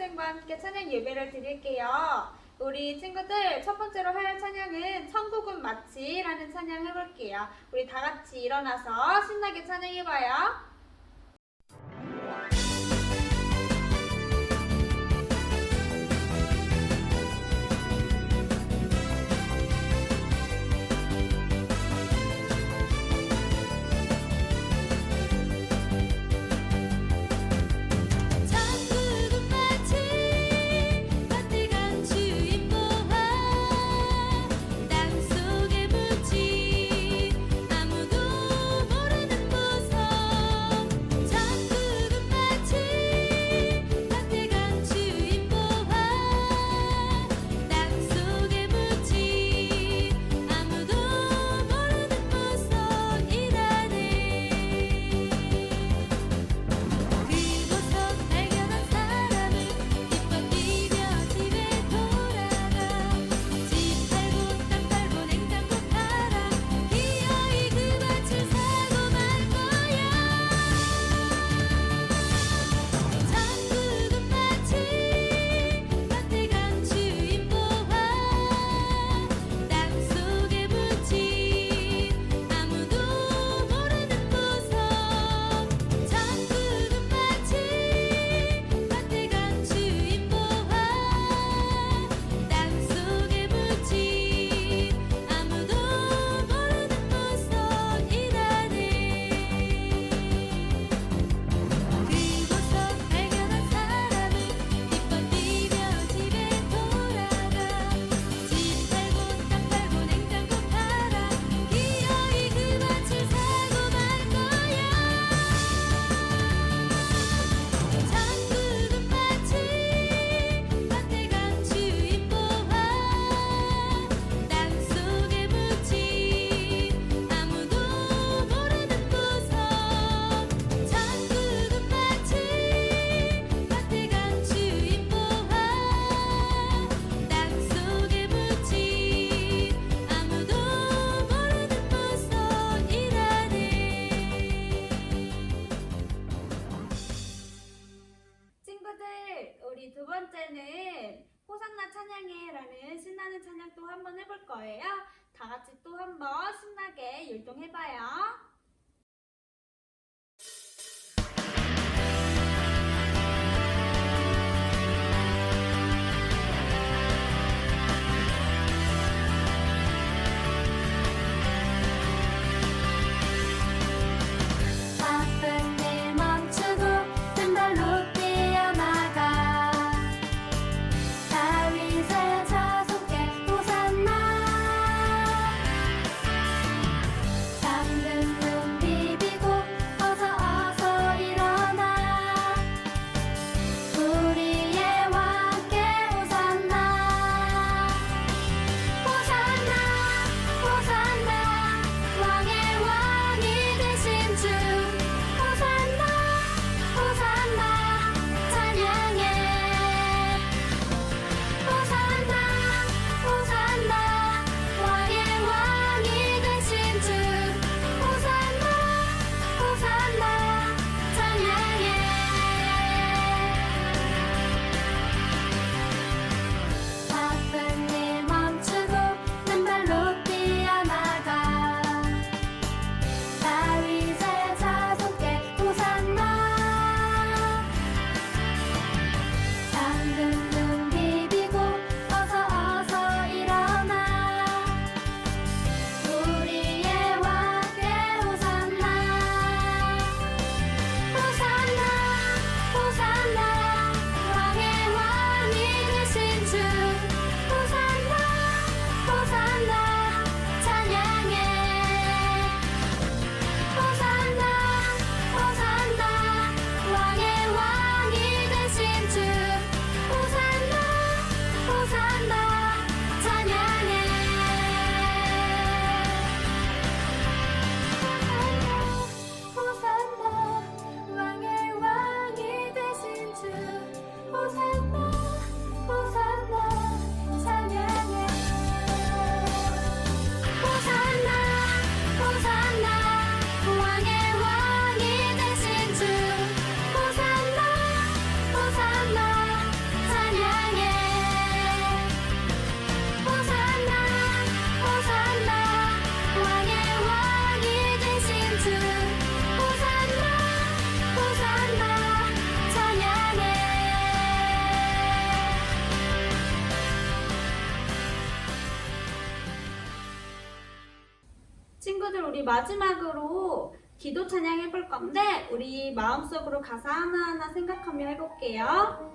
학생과 함께 찬양 예배를 드릴게요. 우리 친구들 첫 번째로 할 찬양은 천국은 마치라는 찬양 해볼게요. 우리 다 같이 일어나서 신나게 찬양해봐요. 우리 두 번째는 호산나 찬양해라는 신나는 찬양 또 한번 해볼 거예요. 다 같이 또 한번 신나게 율동해봐요. 친구들 우리 마지막으로 기도 찬양 해볼 건데 우리 마음속으로 가사 하나하나 생각하며 해볼게요.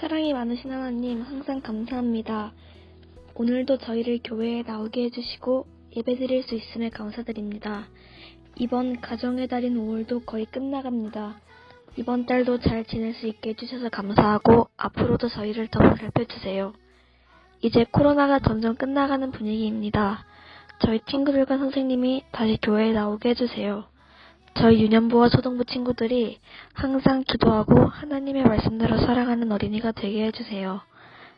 사랑이 많으신 하나님, 항상 감사합니다. 오늘도 저희를 교회에 나오게 해주시고 예배드릴 수 있음에 감사드립니다. 이번 가정의 달인 5월도 거의 끝나갑니다. 이번 달도 잘 지낼 수 있게 해주셔서 감사하고 앞으로도 저희를 더 보살펴주세요. 이제 코로나가 점점 끝나가는 분위기입니다. 저희 친구들과 선생님이 다시 교회에 나오게 해주세요. 저희 유년부와 초등부 친구들이 항상 기도하고 하나님의 말씀대로 살아가는 어린이가 되게 해주세요.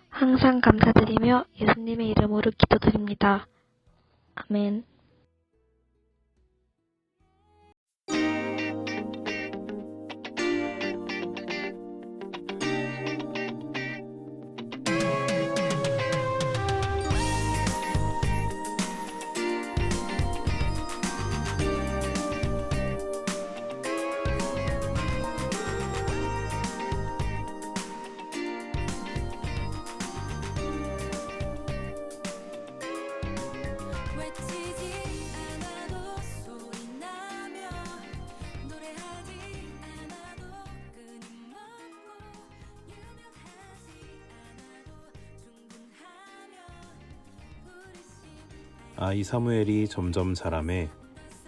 항상 감사드리며 예수님의 이름으로 기도드립니다. 아멘. 외치지 아이 사무엘이 점점 자라매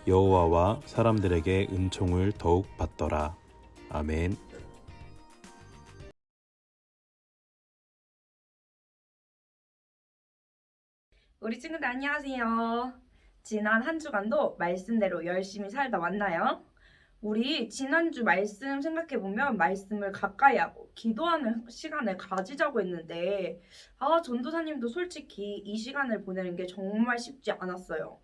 여호와와 사람들에게 은총을 더욱 받더라. 아멘. 우리 친구들 안녕하세요. 지난 한 주간도 말씀대로 열심히 살다 왔나요? 우리 지난주 말씀 생각해보면 말씀을 가까이 하고 기도하는 시간을 가지자고 했는데 전도사님도 솔직히 이 시간을 보내는 게 정말 쉽지 않았어요.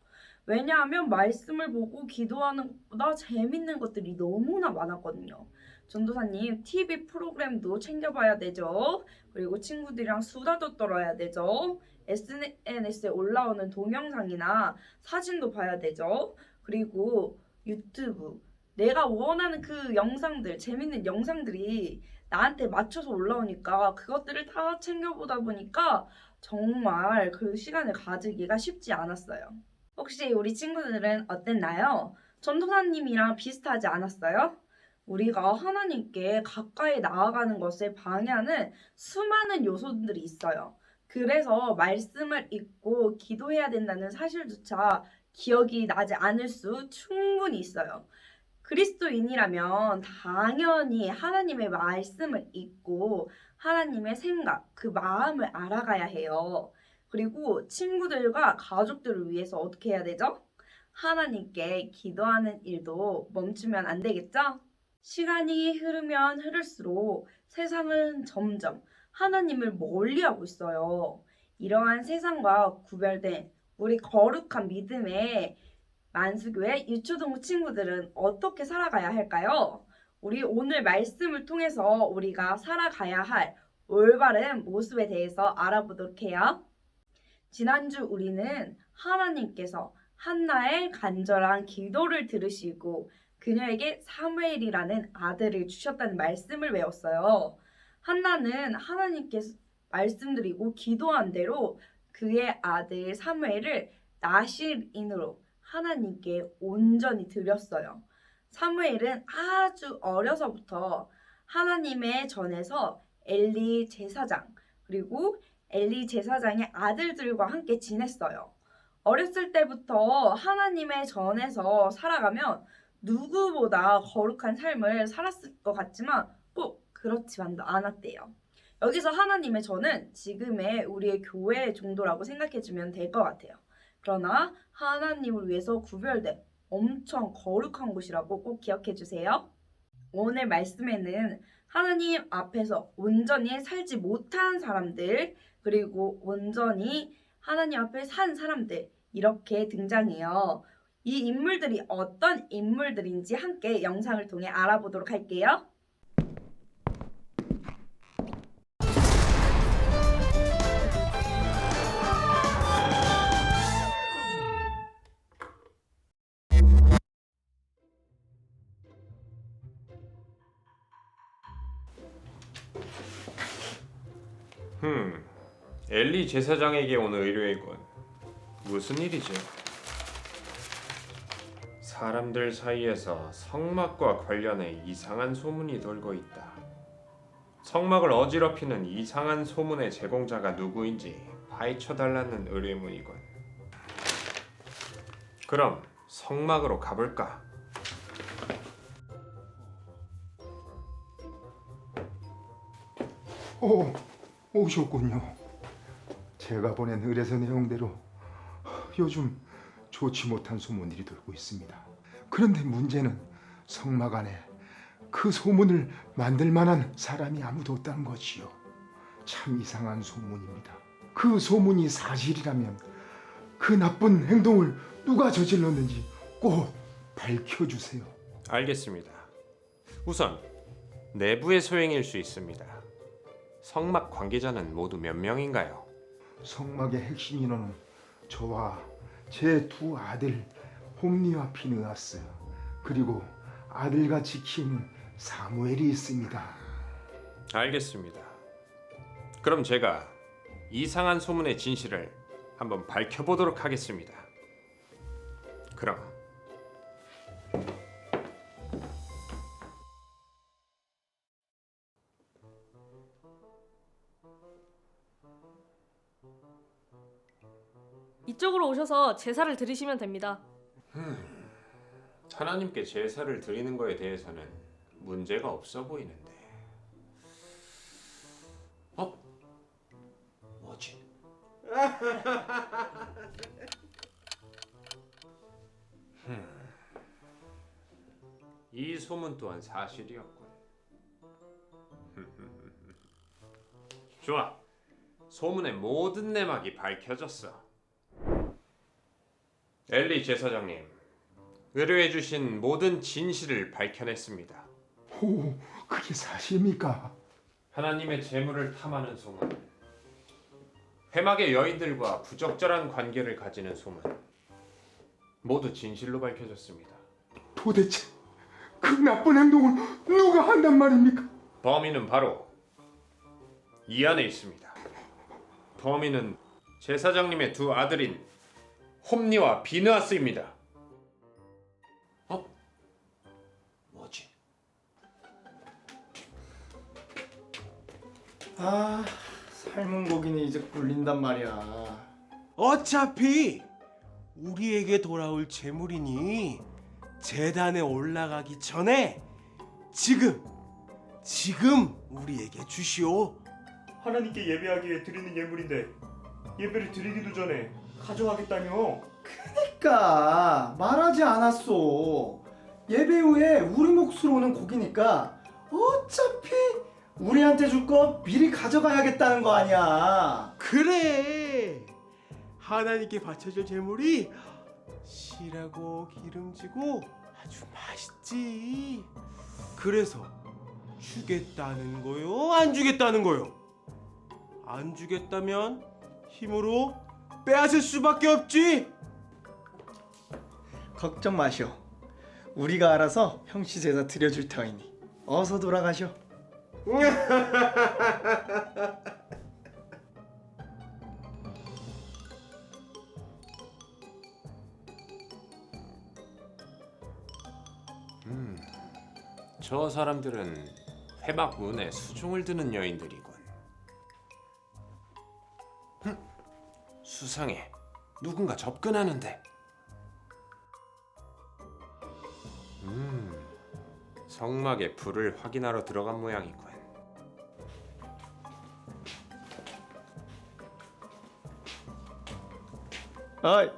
왜냐하면 말씀을 보고 기도하는 것보다 재밌는 것들이 너무나 많았거든요. 전도사님 TV 프로그램도 챙겨봐야 되죠. 그리고 친구들이랑 수다도 떨어야 되죠. SNS에 올라오는 동영상이나 사진도 봐야 되죠. 그리고 유튜브 내가 원하는 그 영상들, 재밌는 영상들이 나한테 맞춰서 올라오니까 그것들을 다 챙겨보다 보니까 정말 그 시간을 가지기가 쉽지 않았어요. 혹시 우리 친구들은 어땠나요? 전도사님이랑 비슷하지 않았어요? 우리가 하나님께 가까이 나아가는 것을 방해하는 수많은 요소들이 있어요. 그래서 말씀을 읽고 기도해야 된다는 사실조차 기억이 나지 않을 수 충분히 있어요. 그리스도인이라면 당연히 하나님의 말씀을 읽고 하나님의 생각, 그 마음을 알아가야 해요. 그리고 친구들과 가족들을 위해서 어떻게 해야 되죠? 하나님께 기도하는 일도 멈추면 안 되겠죠? 시간이 흐르면 흐를수록 세상은 점점 하나님을 멀리하고 있어요. 이러한 세상과 구별된 우리 거룩한 믿음의 만수교회 유초동부 친구들은 어떻게 살아가야 할까요? 우리 오늘 말씀을 통해서 우리가 살아가야 할 올바른 모습에 대해서 알아보도록 해요. 지난주 우리는 하나님께서 한나의 간절한 기도를 들으시고 그녀에게 사무엘이라는 아들을 주셨다는 말씀을 외웠어요. 한나는 하나님께서 말씀드리고 기도한 대로 그의 아들 사무엘을 나실인으로 하나님께 온전히 드렸어요. 사무엘은 아주 어려서부터 하나님의 전에서 엘리 제사장 그리고 엘리 제사장의 아들들과 함께 지냈어요. 어렸을 때부터 하나님의 전에서 살아가면 누구보다 거룩한 삶을 살았을 것 같지만 꼭 그렇지만도 않았대요. 여기서 하나님의 전은 지금의 우리의 교회 정도라고 생각해주면 될 것 같아요. 그러나 하나님을 위해서 구별된 엄청 거룩한 곳이라고 꼭 기억해 주세요. 오늘 말씀에는 하나님 앞에서 온전히 살지 못한 사람들 그리고 온전히 하나님 앞에 산 사람들 이렇게 등장해요. 이 인물들이 어떤 인물들인지 함께 영상을 통해 알아보도록 할게요. 엘리 제사장에게 온 의뢰이군. 무슨 일이지? 사람들 사이에서 성막과 관련해 이상한 소문이 돌고 있다. 성막을 어지럽히는 이상한 소문의 제공자가 누구인지 파헤쳐달라는 의뢰문이군. 그럼 성막으로 가볼까? 오셨군요. 제가 보낸 의뢰서 내용대로 요즘 좋지 못한 소문들이 돌고 있습니다. 그런데 문제는 성막 안에 그 소문을 만들 만한 사람이 아무도 없다는 것이요. 참 이상한 소문입니다. 그 소문이 사실이라면 그 나쁜 행동을 누가 저질렀는지 꼭 밝혀주세요. 알겠습니다. 우선 내부의 소행일 수 있습니다. 성막 관계자는 모두 몇 명인가요? 성막의 핵심 인원은 저와 제 두 아들 홈리와 피느하스 그리고 아들같이 키우는 사무엘이 있습니다. 알겠습니다. 그럼 제가 이상한 소문의 진실을 한번 밝혀보도록 하겠습니다. 그럼 이쪽으로 오셔서 제사를 드리시면 됩니다. 하나님께 제사를 드리는 거에 대해서는 문제가 없어 보이는데. 뭐지? 이 소문 또한 사실이었군. 좋아. 소문의 모든 내막이 밝혀졌어. 엘리 제사장님, 의뢰해주신 모든 진실을 밝혀냈습니다. 오, 그게 사실입니까? 하나님의 재물을 탐하는 소문, 회막의 여인들과 부적절한 관계를 가지는 소문, 모두 진실로 밝혀졌습니다. 도대체 그 나쁜 행동을 누가 한단 말입니까? 범인은 바로 이 안에 있습니다. 범인은 제사장님의 두 아들인 홈니와 비느하스입니다. 뭐지? 아, 삶은 고기는 이제 굴린단 말이야. 어차피 우리에게 돌아올 재물이니 제단에 올라가기 전에 지금 우리에게 주시오. 하나님께 예배하기 위해 드리는 예물인데 예배를 드리기도 전에 가져가겠다며. 그러니까 말하지 않았어. 예배 후에 우리 몫으로 오는 고기니까 어차피 우리한테 줄 거 미리 가져가야겠다는 거 아니야. 그래, 하나님께 바쳐질 재물이 실하고 기름지고 아주 맛있지. 그래서 주겠다는 거요, 안 주겠다는 거요? 안 주겠다면 힘으로 빼앗을 수밖에 없지. 걱정 마시오. 우리가 알아서 형씨 제사 드려줄 터이니 어서 돌아가시오. 저 사람들은 회막 문에 수종을 드는 여인들이군. 수상해. 누군가 접근하는데. 성막에 불을 확인하러 들어간 모양이군. 어이,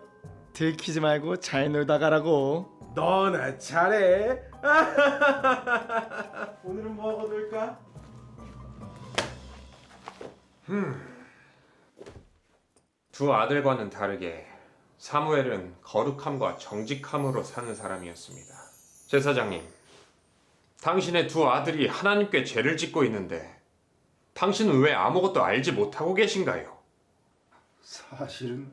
들키지 말고 잘 놀다 가라고. 너나 잘해. 오늘은 뭐하고 놀까? 두 아들과는 다르게 사무엘은 거룩함과 정직함으로 사는 사람이었습니다. 제사장님, 당신의 두 아들이 하나님께 죄를 짓고 있는데 당신은 왜 아무것도 알지 못하고 계신가요? 사실은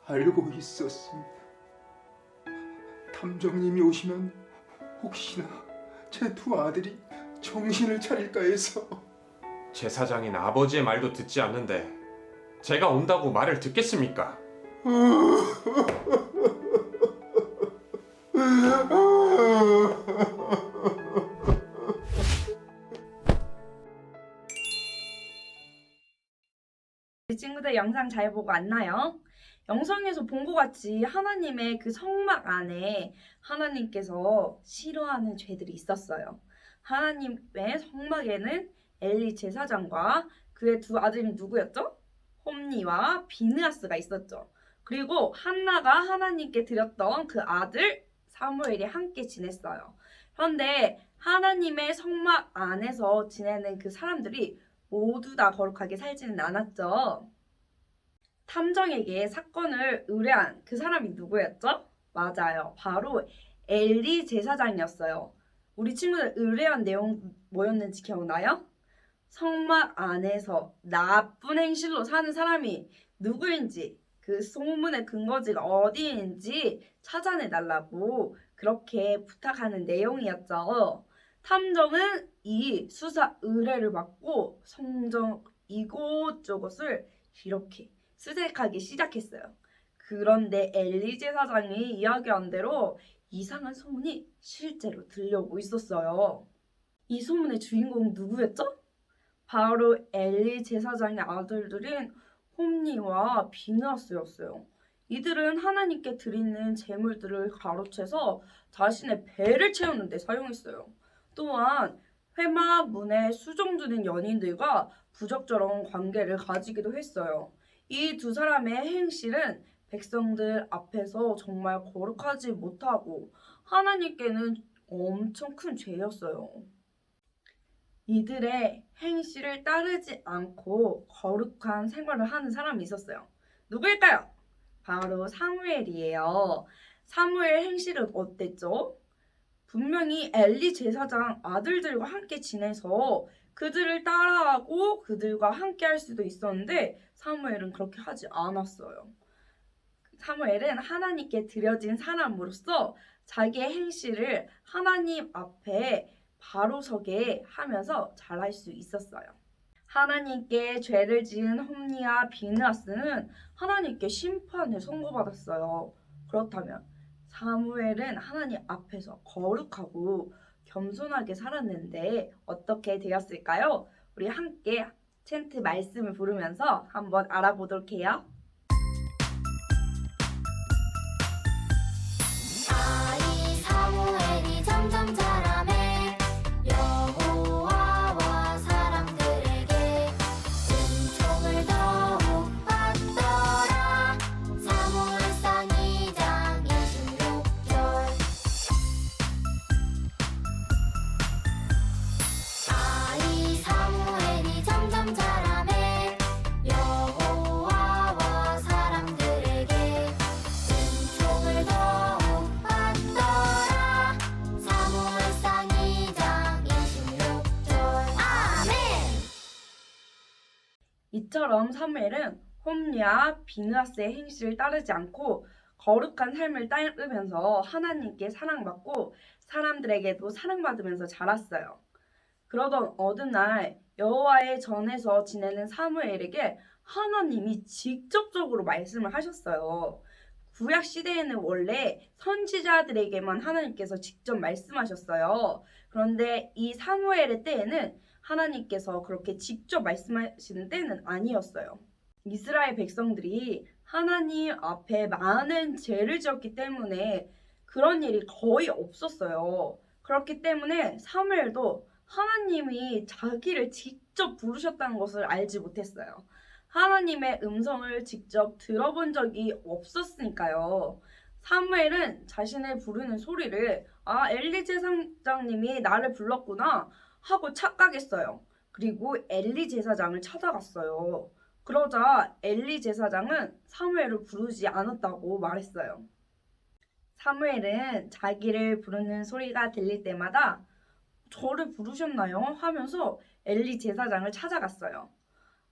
알고 있었습니다. 탐정님이 오시면 혹시나 제 두 아들이 정신을 차릴까 해서. 제사장인 아버지의 말도 듣지 않는데 제가 온다고 말을 듣겠습니까? 우리 친구들 영상 잘 보고 왔나요? 영상에서 본 것 같이 하나님의 그 성막 안에 하나님께서 싫어하는 죄들이 있었어요. 하나님의 성막에는 엘리 제사장과 그의 두 아들이 누구였죠? 홈니와 비느하스가 있었죠. 그리고 한나가 하나님께 드렸던 그 아들 사무엘이 함께 지냈어요. 그런데 하나님의 성막 안에서 지내는 그 사람들이 모두 다 거룩하게 살지는 않았죠. 탐정에게 사건을 의뢰한 그 사람이 누구였죠? 맞아요. 바로 엘리 제사장이었어요. 우리 친구들 의뢰한 내용 뭐였는지 기억나요? 성막 안에서 나쁜 행실로 사는 사람이 누구인지, 그 소문의 근거지가 어디인지 찾아내달라고 그렇게 부탁하는 내용이었죠. 탐정은 이 수사 의뢰를 받고 성전 이곳저곳을 이렇게 수색하기 시작했어요. 그런데 엘리 제사장이 이야기한 대로 이상한 소문이 실제로 들려오고 있었어요. 이 소문의 주인공은 누구였죠? 바로 엘리 제사장의 아들들인 홈니와 비느하스였어요. 이들은 하나님께 드리는 제물들을 가로채서 자신의 배를 채우는 데 사용했어요. 또한 회막 문에 수종드는 연인들과 부적절한 관계를 가지기도 했어요. 이 두 사람의 행실은 백성들 앞에서 정말 거룩하지 못하고 하나님께는 엄청 큰 죄였어요. 이들의 행실을 따르지 않고 거룩한 생활을 하는 사람이 있었어요. 누구일까요? 바로 사무엘이에요. 사무엘 행실은 어땠죠? 분명히 엘리 제사장 아들들과 함께 지내서 그들을 따라하고 그들과 함께 할 수도 있었는데 사무엘은 그렇게 하지 않았어요. 사무엘은 하나님께 드려진 사람으로서 자기의 행실을 하나님 앞에 바로 서게 하면서 잘할 수 있었어요. 하나님께 죄를 지은 홈니와 비느하스는 하나님께 심판을 선고받았어요. 그렇다면 사무엘은 하나님 앞에서 거룩하고 겸손하게 살았는데 어떻게 되었을까요? 우리 함께 챈트 말씀을 부르면서 한번 알아보도록 해요. 아이 사무엘이 점점 자라매 여호와와 사람들에게 은총을 더욱 받더라. 사무엘상 2장 26절. 아이 사무엘이 점점 자라매 여호와와 사람들에게 은총을 더욱 받더라. 사무엘상 2장 26절. 아멘. 이처럼 사무엘은 홈리와 비느하스의 행실을 따르지 않고 거룩한 삶을 따르면서 하나님께 사랑받고 사람들에게도 사랑받으면서 자랐어요. 그러던 어느 날 여호와의 전에서 지내는 사무엘에게 하나님이 직접적으로 말씀을 하셨어요. 구약 시대에는 원래 선지자들에게만 하나님께서 직접 말씀하셨어요. 그런데 이 사무엘의 때에는 하나님께서 그렇게 직접 말씀하시는 때는 아니었어요. 이스라엘 백성들이 하나님 앞에 많은 죄를 지었기 때문에 그런 일이 거의 없었어요. 그렇기 때문에 사무엘도 하나님이 자기를 직접 부르셨다는 것을 알지 못했어요. 하나님의 음성을 직접 들어본 적이 없었으니까요. 사무엘은 자신을 부르는 소리를 엘리 제사장님이 나를 불렀구나 하고 착각했어요. 그리고 엘리 제사장을 찾아갔어요. 그러자 엘리 제사장은 사무엘을 부르지 않았다고 말했어요. 사무엘은 자기를 부르는 소리가 들릴 때마다 저를 부르셨나요? 하면서 엘리 제사장을 찾아갔어요.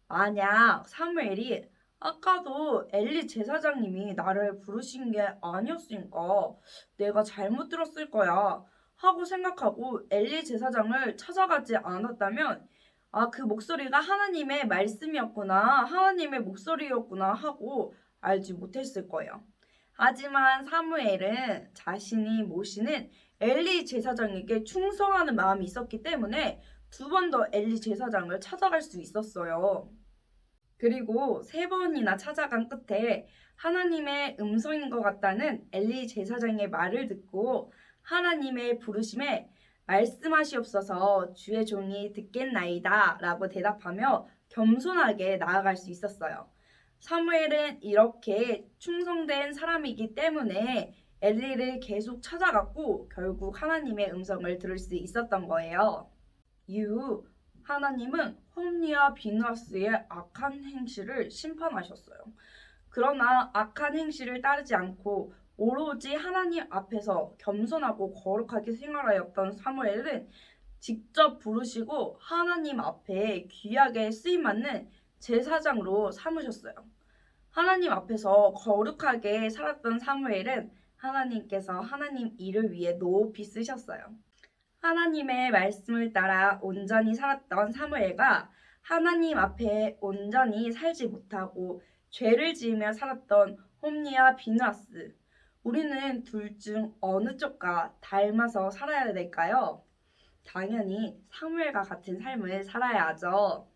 만약 사무엘이 아까도 엘리 제사장님이 나를 부르신 게 아니었으니까 내가 잘못 들었을 거야 하고 생각하고 엘리 제사장을 찾아가지 않았다면 그 목소리가 하나님의 말씀이었구나, 하나님의 목소리였구나 하고 알지 못했을 거예요. 하지만 사무엘은 자신이 모시는 엘리 제사장에게 충성하는 마음이 있었기 때문에 2번 더 엘리 제사장을 찾아갈 수 있었어요. 그리고 3번이나 찾아간 끝에 하나님의 음성인 것 같다는 엘리 제사장의 말을 듣고 하나님의 부르심에 말씀하시옵소서 주의 종이 듣겠나이다 라고 대답하며 겸손하게 나아갈 수 있었어요. 사무엘은 이렇게 충성된 사람이기 때문에 엘리를 계속 찾아갔고 결국 하나님의 음성을 들을 수 있었던 거예요. 이후 하나님은 홈리와 비느하스의 악한 행실을 심판하셨어요. 그러나 악한 행실을 따르지 않고 오로지 하나님 앞에서 겸손하고 거룩하게 생활하였던 사무엘은 직접 부르시고 하나님 앞에 귀하게 쓰임받는 제사장으로 삼으셨어요. 하나님 앞에서 거룩하게 살았던 사무엘은 하나님께서 하나님 일을 위해 높이 쓰셨어요. 하나님의 말씀을 따라 온전히 살았던 사무엘과 하나님 앞에 온전히 살지 못하고 죄를 지으며 살았던 홈리와 비느하스, 우리는 둘 중 어느 쪽과 닮아서 살아야 될까요? 당연히 사무엘과 같은 삶을 살아야 하죠.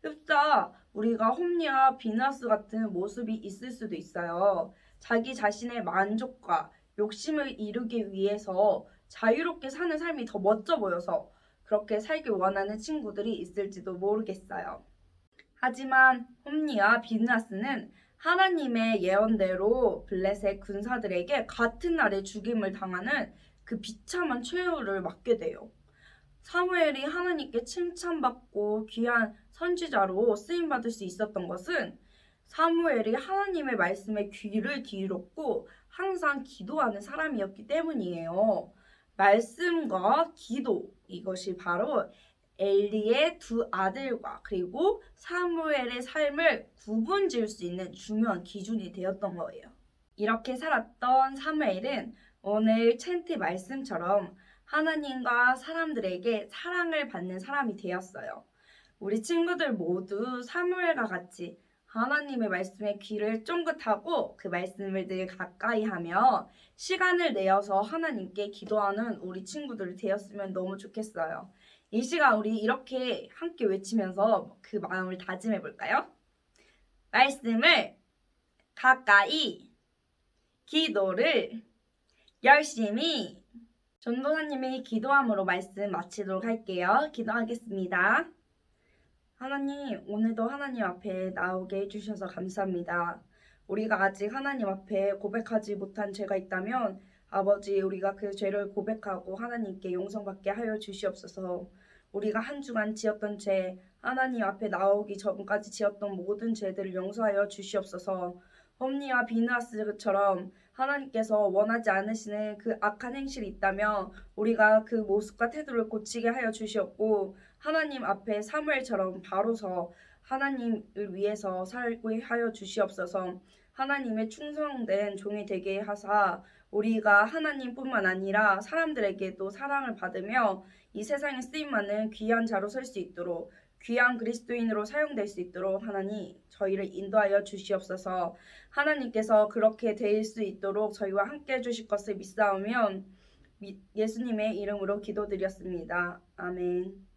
흡사 우리가 홈리와 비느하스 같은 모습이 있을 수도 있어요. 자기 자신의 만족과 욕심을 이루기 위해서 자유롭게 사는 삶이 더 멋져 보여서 그렇게 살길 원하는 친구들이 있을지도 모르겠어요. 하지만 홈리와 비느하스는 하나님의 예언대로 블레셋 군사들에게 같은 날에 죽임을 당하는 그 비참한 최후를 맞게 돼요. 사무엘이 하나님께 칭찬받고 귀한 선지자로 쓰임받을 수 있었던 것은 사무엘이 하나님의 말씀에 귀를 기울였고 항상 기도하는 사람이었기 때문이에요. 말씀과 기도, 이것이 바로 엘리의 두 아들과 그리고 사무엘의 삶을 구분지을 수 있는 중요한 기준이 되었던 거예요. 이렇게 살았던 사무엘은 오늘 챈트 말씀처럼 하나님과 사람들에게 사랑을 받는 사람이 되었어요. 우리 친구들 모두 사무엘과 같이 하나님의 말씀에 귀를 쫑긋하고 그 말씀을 늘 가까이 하며 시간을 내어서 하나님께 기도하는 우리 친구들이 되었으면 너무 좋겠어요. 이 시간 우리 이렇게 함께 외치면서 그 마음을 다짐해 볼까요? 말씀을 가까이, 기도를 열심히. 전도사님이 기도함으로 말씀 마치도록 할게요. 기도하겠습니다. 하나님, 오늘도 하나님 앞에 나오게 해주셔서 감사합니다. 우리가 아직 하나님 앞에 고백하지 못한 죄가 있다면 아버지, 우리가 그 죄를 고백하고 하나님께 용서받게 하여 주시옵소서. 우리가 한 주간 지었던 죄, 하나님 앞에 나오기 전까지 지었던 모든 죄들을 용서하여 주시옵소서. 홈리와 비느하스처럼 하나님께서 원하지 않으시는 그 악한 행실이 있다면 우리가 그 모습과 태도를 고치게 하여 주시옵고, 하나님 앞에 사무엘처럼 바로서 하나님을 위해서 살게 하여 주시옵소서. 하나님의 충성된 종이 되게 하사 우리가 하나님뿐만 아니라 사람들에게도 사랑을 받으며 이 세상에 쓰임받는 귀한 자로 설 수 있도록, 귀한 그리스도인으로 사용될 수 있도록 하나님 저희를 인도하여 주시옵소서. 하나님께서 그렇게 될 수 있도록 저희와 함께 해주실 것을 믿사오며 예수님의 이름으로 기도드렸습니다. 아멘.